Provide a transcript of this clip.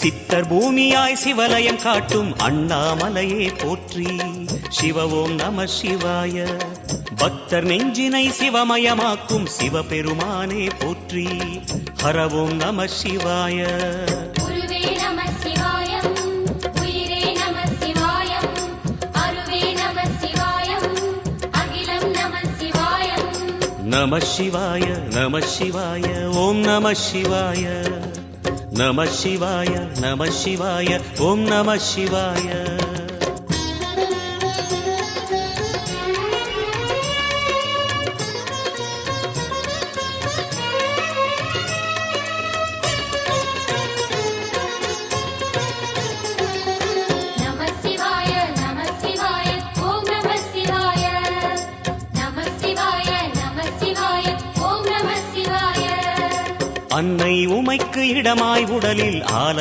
சித்தர் பூமியாய் சிவலயம் காட்டும் அண்ணாமலையே போற்றி. சிவ ஓம் நம சிவாய. பக்தர் நெஞ்சினை சிவமயமாக்கும் சிவபெருமானே போற்றி. ஹர ஓம் நம சிவாய. நம சிவாய நம சிவாய ஓம் நம சிவாய. நம சிவாய நம சிவாய ஓம் நம சிவாய. அன்னை உமைக்கு இடமாய் உடலில் ஆலை